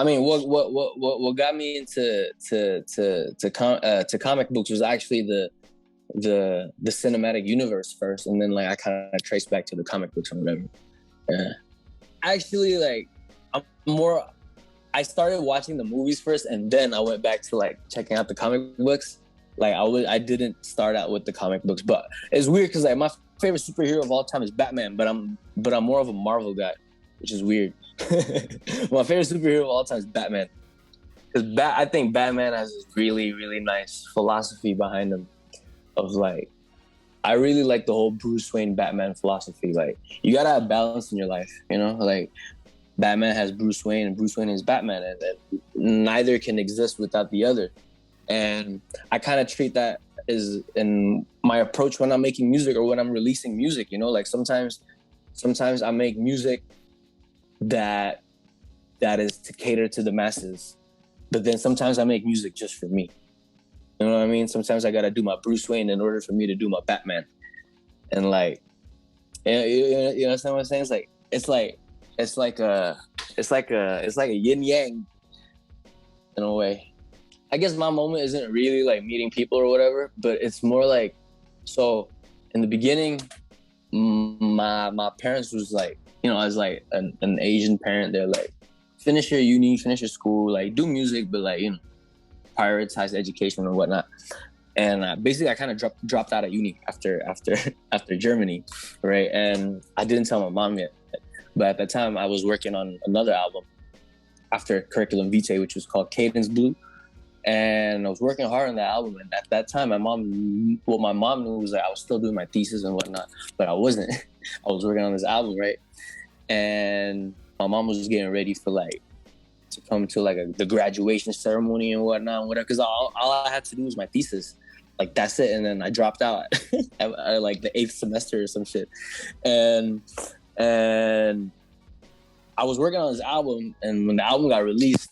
I mean, what got me into to comic books was actually the cinematic universe first, and then like I kind of traced back to the comic books and whatever. Yeah. Actually, like I started watching the movies first, and then I went back to like checking out the comic books. Like I didn't start out with the comic books, but it's weird because like my favorite superhero of all time is Batman, but I'm more of a Marvel guy, which is weird. My favorite superhero of all time is Batman, because I think Batman has this really, really nice philosophy behind him. Of like, I really like the whole Bruce Wayne Batman philosophy. Like, you gotta have balance in your life, you know? Like, Batman has Bruce Wayne and Bruce Wayne is Batman, and neither can exist without the other. And I kind of treat that as in my approach when I'm making music or when I'm releasing music, you know? Like, sometimes I make music that is to cater to the masses, but then sometimes I make music just for me. You know what I mean? Sometimes I gotta do my Bruce Wayne in order for me to do my Batman, and like, you know what I'm saying? It's like a yin yang in a way. I guess my moment isn't really like meeting people or whatever, but it's more like, so in the beginning, my parents was like, you know, as like an Asian parent, they're like, finish your uni, finish your school, like do music, but like, you know, prioritize education and whatnot. And basically I kind of dropped out of uni after Germany, right? And I didn't tell my mom yet, but at that time I was working on another album after Curriculum Vitae, which was called Cadence Blue. And I was working hard on that album, and at that time my mom knew was like I was still doing my thesis and whatnot, but I wasn't. I was working on this album, right? And my mom was just getting ready for like to come to like the graduation ceremony and whatnot, whatever. Because all I had to do was my thesis, like that's it. And then I dropped out at like the 8th semester or some shit. And I was working on this album, and when the album got released,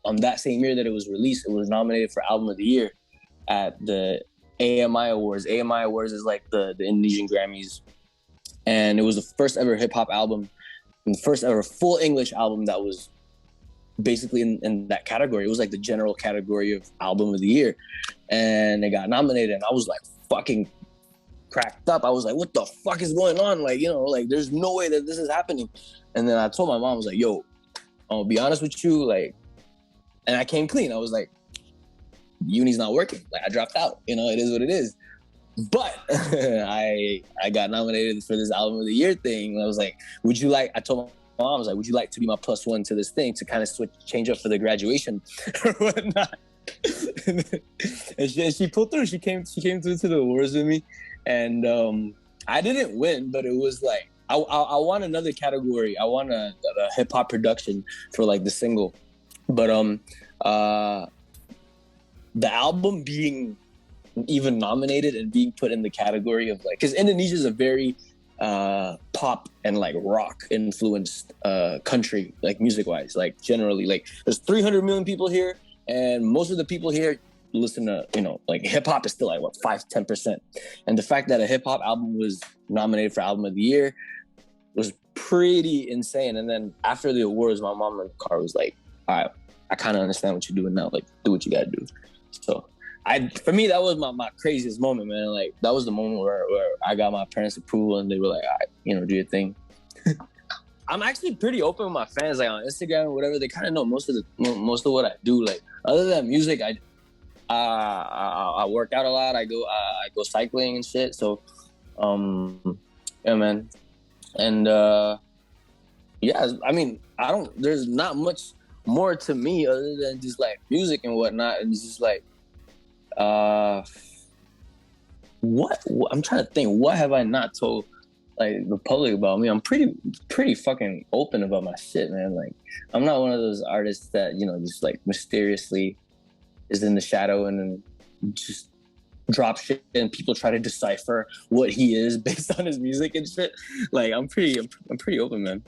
on that same year that it was released, it was nominated for Album of the Year at the AMI Awards. AMI Awards is like the Indonesian Grammys, and it was the first ever hip hop album, and the first ever full English album that was basically in that category. It was like the general category of Album of the Year, and it got nominated, and I was like fucking cracked up. I was like, what the fuck is going on? Like, you know, like there's no way that this is happening. And then I told my mom, I was like, yo, I'll be honest with you, like, and I came clean. I was like, uni's not working. Like, I dropped out. You know, it is what it is. But I got nominated for this Album of the Year thing. And I was like, I told my mom, I was like, would you like to be my +1 to this thing to kind of change up for the graduation or whatnot? And she pulled through. She came through to the awards with me. And I didn't win, but it was like, I won another category. I won a hip hop production for like the single. But the album being even nominated and being put in the category of like, because Indonesia is a very pop and like rock influenced country, like music wise, like generally, like there's 300 million people here, and most of the people here listen to, you know, like hip hop is still like what 5-10%, and the fact that a hip hop album was nominated for Album of the Year was pretty insane. And then after the awards, my mom in the car was like, all right, I kind of understand what you're doing now. Like, do what you got to do. So for me, that was my craziest moment, man. Like, that was the moment where I got my parents' approval, and they were like, all right, you know, do your thing. I'm actually pretty open with my fans, like on Instagram or whatever. They kind of know most of what I do. Like, other than music, I work out a lot. I go cycling and shit. So, yeah, man. And yeah, I mean, there's not much more to me other than just like music and whatnot. And it's just like, what I'm trying to think, what have I not told like the public about me? I'm pretty fucking open about my shit, man. Like, I'm not one of those artists that, you know, just like mysteriously is in the shadow and then just drop shit and people try to decipher what he is based on his music and shit. Like, I'm pretty open, man.